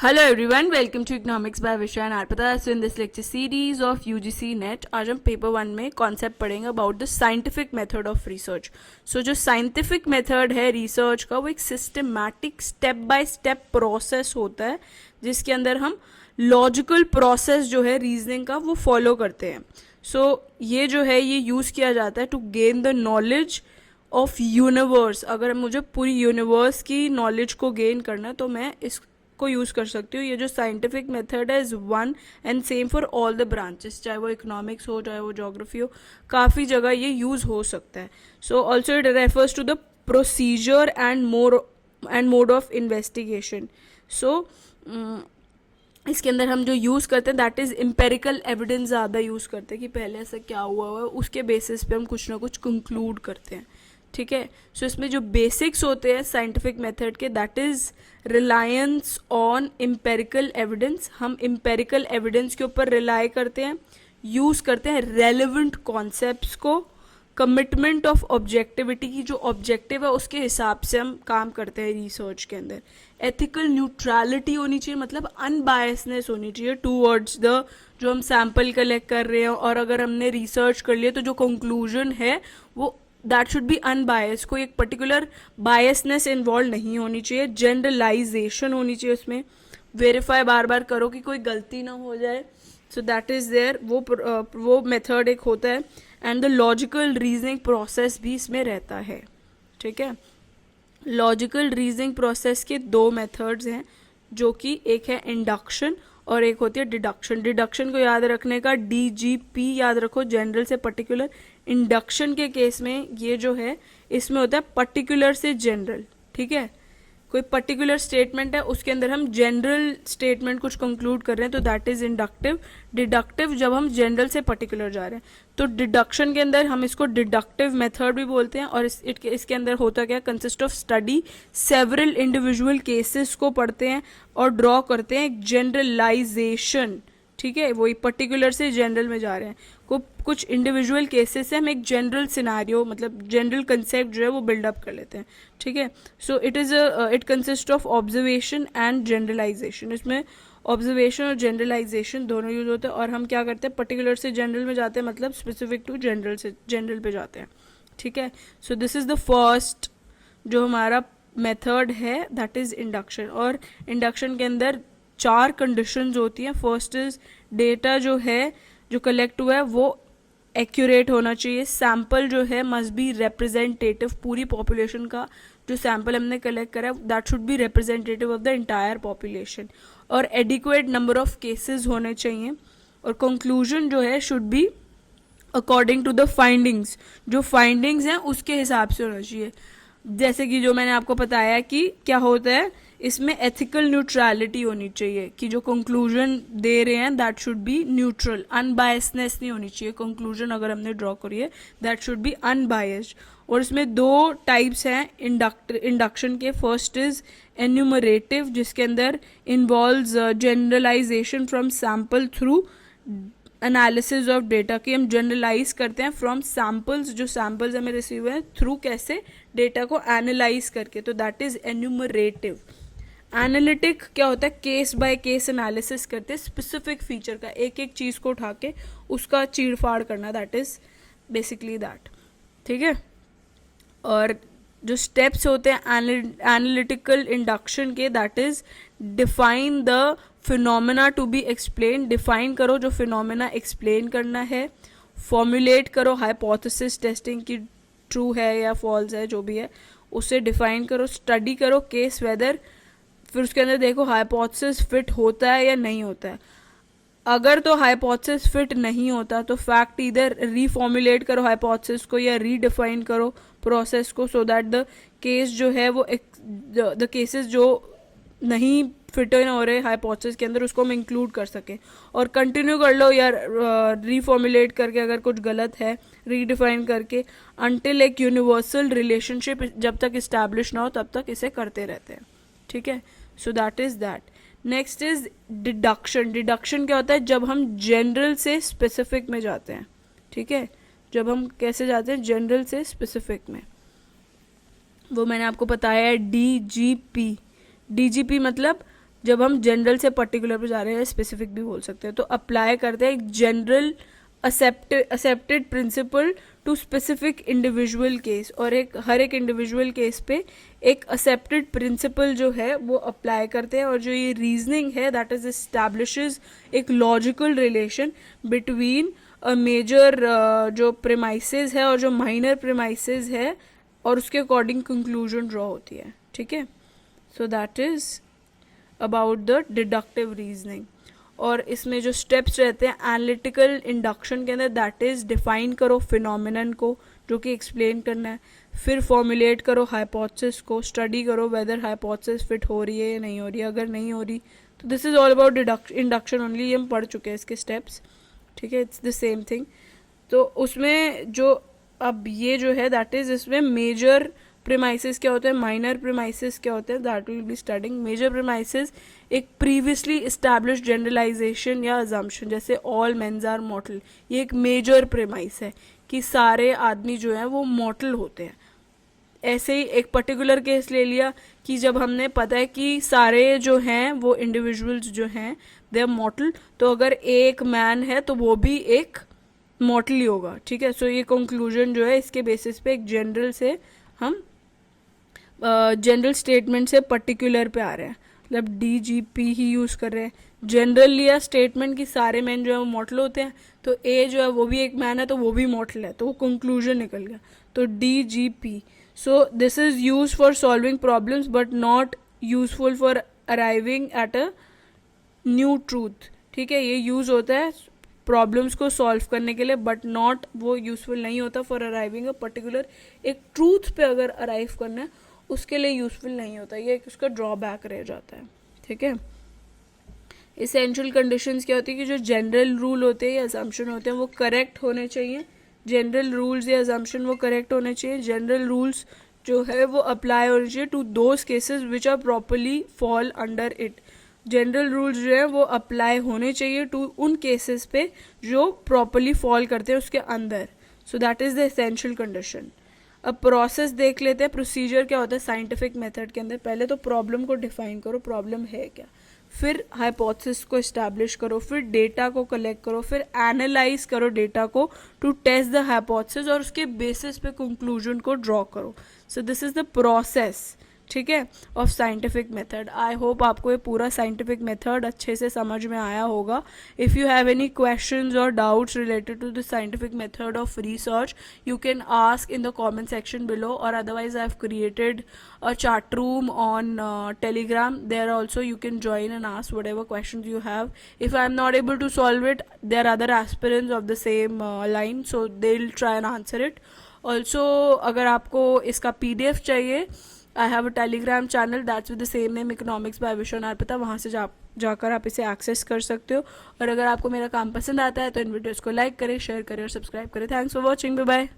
Hello everyone, welcome to Economics by Vishwa and Arpita. So in this lecture series of UGC NET, आज हम paper 1 में concept पढ़ेंगे about the scientific method of research. So जो scientific method है research का वो एक systematic step by step process होता है जिसके अंदर हम लॉजिकल प्रोसेस जो है रीजनिंग का वो फॉलो करते हैं. सो ये जो है ये यूज़ किया जाता है to gain the knowledge of universe. अगर मुझे पूरी यूनिवर्स की नॉलेज को गेन करना है तो मैं इस को यूज़ कर सकती हूँ. ये जो साइंटिफिक मेथड है is one and same for all the branches, चाहे वो इकोनॉमिक्स हो चाहे वो जोग्राफी हो, काफ़ी जगह ये यूज़ हो सकता है. So also it refers to the procedure and mode of investigation. So इसके अंदर हम जो यूज़ करते हैं दैट इज़ एम्पेरिकल एविडेंस ज़्यादा यूज़ करते हैं कि पहले ऐसा क्या हुआ है उसके बेसिस पे हम कुछ ना कुछ कंक्लूड करते हैं. ठीक है. सो इसमें जो बेसिक्स होते हैं साइंटिफिक मेथड के that is reliance on empirical evidence. हम एम्पेरिकल एविडेंस के ऊपर रिलाई करते हैं, यूज़ करते हैं रेलेवेंट कॉन्सेप्ट्स को, कमिटमेंट ऑफ ऑब्जेक्टिविटी की जो ऑब्जेक्टिव है उसके हिसाब से हम काम करते हैं रिसर्च के अंदर. एथिकल न्यूट्रलिटी होनी चाहिए, मतलब अनबायसनेस होनी चाहिए टूवर्ड्स द जो हम सैम्पल कलेक्ट कर रहे हैं. और अगर हमने रिसर्च कर लिया तो जो कंक्लूजन है वो दैट शुड बी अनबायस. कोई एक पर्टिकुलर बायसनेस इन्वॉल्व नहीं होनी चाहिए. जनरलाइजेशन होनी चाहिए उसमें. वेरीफाई बार बार करो कि कोई गलती ना हो जाए. So that is there. वो मेथड एक होता है. And the logical reasoning process भी इसमें रहता है. ठीक है. लॉजिकल रीजनिंग प्रोसेस के दो मेथड्स हैं जो कि एक है इंडक्शन और एक होती है डिडक्शन. डिडक्शन को याद रखने का DGP याद रखो, जनरल से पर्टिकुलर. इंडक्शन के केस में ये जो है इसमें होता है पर्टिकुलर से जनरल. ठीक है. कोई पर्टिकुलर स्टेटमेंट है उसके अंदर हम जनरल स्टेटमेंट कुछ कंक्लूड कर रहे हैं तो दैट इज इंडक्टिव. डिडक्टिव जब हम जनरल से पर्टिकुलर जा रहे हैं. तो डिडक्शन के अंदर हम इसको डिडक्टिव मेथड भी बोलते हैं. और इसके अंदर होता क्या, consist of study several individual cases को पढ़ते हैं और ड्रॉ करते हैं एक जनरलाइजेशन. ठीक है. वही पर्टिकुलर से जनरल में जा रहे हैं. कुछ इंडिविजुअल केसेस से हम एक जनरल सिनारियो मतलब जनरल कंसेप्ट जो है वो बिल्डअप कर लेते हैं. ठीक है. So it consist of observation and generalization. इसमें ऑब्जर्वेशन और जनरलाइजेशन दोनों यूज होते हैं. और हम क्या करते हैं, पर्टिकुलर से जनरल में जाते हैं, मतलब स्पेसिफिक टू जनरल से जनरल पे जाते हैं. ठीक है. So this is the first जो हमारा मेथड है दैट इज़ इंडक्शन. और इंडक्शन के अंदर 4 कंडीशंस होती हैं. फर्स्ट इज डेटा जो है जो कलेक्ट हुआ है वो एक्यूरेट होना चाहिए. सैम्पल जो है मस्ट बी रिप्रेजेंटेटिव. पूरी पॉपुलेशन का जो सैम्पल हमने कलेक्ट करा है that should be representative of the entire population. और एडिक्वेट नंबर ऑफ केसेस होने चाहिए. और कंक्लूजन जो है should be according to the findings. जो फाइंडिंग्स हैं उसके हिसाब से होना चाहिए. जैसे कि जो मैंने आपको बताया कि क्या होता है इसमें एथिकल न्यूट्रलिटी होनी चाहिए कि जो कंक्लूजन दे रहे हैं that should B neutral. Unbiasedness नहीं होनी चाहिए. कंक्लूजन अगर हमने ड्रॉ करी है दैट शुड बी अनबायस्ड. और इसमें 2 टाइप्स हैं इंडक्शन के. फर्स्ट इज एन्यूमरेटिव जिसके अंदर involves generalization from sample through analysis of data. कि हम जनरलाइज करते हैं फ्रॉम सैम्पल्स, जो सैम्पल्स हमें रिसीव हुए हैं थ्रू कैसे डेटा को एनालाइज करके. तो दैट इज एन्यूमरेटिव. एनालिटिक क्या होता है, केस बाय केस एनालिसिस करते हैं स्पेसिफिक फीचर का, एक एक चीज़ को उठा के उसका चीड़-फाड़ करना. That is basically that. ठीक है. और जो स्टेप्स होते हैं एनालिटिकल इंडक्शन के that is define the phenomena to be explain. Define करो जो फिनोमेना एक्सप्लेन करना है. फॉर्मुलेट करो हाइपोथेसिस टेस्टिंग की ट्रू है या फॉल्स है जो भी है उसे डिफाइन करो. स्टडी करो केस वेदर. फिर उसके अंदर देखो हाइपोथेसिस फिट होता है या नहीं होता है. अगर तो हाइपोथेसिस फिट नहीं होता तो फैक्ट इधर रीफॉर्मुलेट करो हाइपोथेसिस को या रीडिफाइन करो प्रोसेस को सो दैट द केस जो है वो द केसेस जो नहीं फिट इन हो रहे हाइपोथेसिस के अंदर उसको हम इंक्लूड कर सके. और कंटिन्यू कर लो या रीफॉर्मुलेट करके अगर कुछ गलत है रीडिफाइन करके अनटिल एक यूनिवर्सल रिलेशनशिप जब तक इस्टेब्लिश ना हो तब तक इसे करते रहते हैं. ठीक है. So that is that. Next is deduction. Deduction क्या होता है, जब हम जनरल से स्पेसिफिक में जाते हैं. ठीक है. जब हम कैसे जाते हैं, जनरल से स्पेसिफिक में. वो मैंने आपको बताया है DGP. DGP मतलब जब हम जनरल से पर्टिकुलर पे जा रहे हैं, स्पेसिफिक भी बोल सकते हैं, तो अप्लाई करते हैं एक general accepted principle to specific individual case, और हर एक इंडिविजुअल केस पे एक एक्सेप्टेड प्रिंसिपल जो है वो अप्लाई करते हैं, और जो ये रीजनिंग है दैट इज एस्टैब्लिशेस एक लॉजिकल रिलेशन बिटवीन मेजर जो प्रेमाइसेस है और जो माइनर प्रेमाइसेस है, और उसके अकॉर्डिंग कंक्लूजन ड्रॉ होती है. ठीक है, so that is about the deductive reasoning. और इसमें जो स्टेप्स रहते हैं एनालिटिकल इंडक्शन के अंदर, दैट इज डिफाइन करो फिनोमिनन को जो कि एक्सप्लेन करना है, फिर फॉर्मुलेट करो हाइपोथेसिस को, स्टडी करो वेदर हाइपोथेसिस फिट हो रही है या नहीं हो रही है. अगर नहीं हो रही तो this is all about induction only, ये हम पढ़ चुके हैं इसके स्टेप्स. ठीक है, इट्स द सेम थिंग. तो उसमें जो अब ये जो है दैट इज, इसमें मेजर प्रीमाइसेस क्या होते हैं, माइनर प्रीमाइसेस क्या होते हैं, that will be studying. Major premises एक प्रीवियसली इस्टेब्लिश्ड जनरलाइजेशन या अजम्पशन, जैसे ऑल मेन्स आर मॉर्टल, ये एक मेजर प्रीमाइस है कि सारे आदमी जो हैं वो मॉर्टल होते हैं. ऐसे ही एक पर्टिकुलर केस ले लिया कि जब हमने पता है कि सारे जो हैं वो इंडिविजुअल्स जो हैं दे आर मॉर्टल, तो अगर एक मैन है तो वो भी एक मॉर्टल ही होगा. ठीक है, सो ये कंक्लूजन जो है इसके बेसिस पे एक जनरल से हम जनरल स्टेटमेंट से पर्टिकुलर पे आ रहे हैं, मतलब DGP ही यूज़ कर रहे हैं. जनरल लिया स्टेटमेंट कि सारे मैन जो है वो मॉर्टल होते हैं, तो ए जो है वो भी एक मैन है तो वो भी मॉर्टल है, तो वो कंक्लूजन निकल गया, तो DGP. So this is use for solving problems but not useful for arriving at a new truth. ठीक है, ये यूज़ होता है प्रॉब्लम्स को सॉल्व करने के लिए, बट नॉट, वो यूज़फुल नहीं होता फॉर अराइविंग अ पर्टिकुलर, एक ट्रूथ पे अगर अराइव करना है उसके लिए यूज़फुल नहीं होता, ये एक उसका ड्रॉबैक रह जाता है. ठीक है, इसेंशियल कंडीशंस क्या होती है कि जो जनरल रूल होते हैं या अजम्पशन होते हैं वो करेक्ट होने चाहिए. जनरल रूल्स या अजम्पशन वो करेक्ट होने चाहिए. जनरल रूल्स जो है वो अप्लाई होने चाहिए to those cases which are properly fall under it. General rules जो है वो अप्लाई होने चाहिए टू उन केसेस पे जो प्रॉपरली फॉल करते हैं उसके अंदर. So that is the essential condition. अब प्रोसेस देख लेते हैं, प्रोसीजर क्या होता है साइंटिफिक मेथड के अंदर. पहले तो प्रॉब्लम को डिफाइन करो, प्रॉब्लम है क्या, फिर हाइपोथेसिस को इस्टेब्लिश करो, फिर डेटा को कलेक्ट करो, फिर एनालाइज करो डेटा को टू टेस्ट द हाइपोथेसिस, और उसके बेसिस पे कंक्लूजन को ड्रॉ करो. So this is the process, ठीक है, of scientific method. I hope आपको ये पूरा साइंटिफिक मेथड अच्छे से समझ में आया होगा. If you have any questions और doubts related to the scientific method of research, you can ask in the comment section below, or otherwise I have created a chat room on Telegram. There also you can join and ask whatever questions you have. If I am not able to solve it, there are other aspirants of the same line, so they'll try and answer it. Also अगर आपको इसका PDF चाहिए, I have a Telegram channel that's with the same name, Economics by Vishwan Arpita. वहाँ से जाकर आप इसे access कर सकते हो. और अगर आपको मेरा काम पसंद आता है तो इन वीडियोज़ को लाइक करें, शेयर करें और सब्सक्राइब करें. Thanks for watching, bye bye.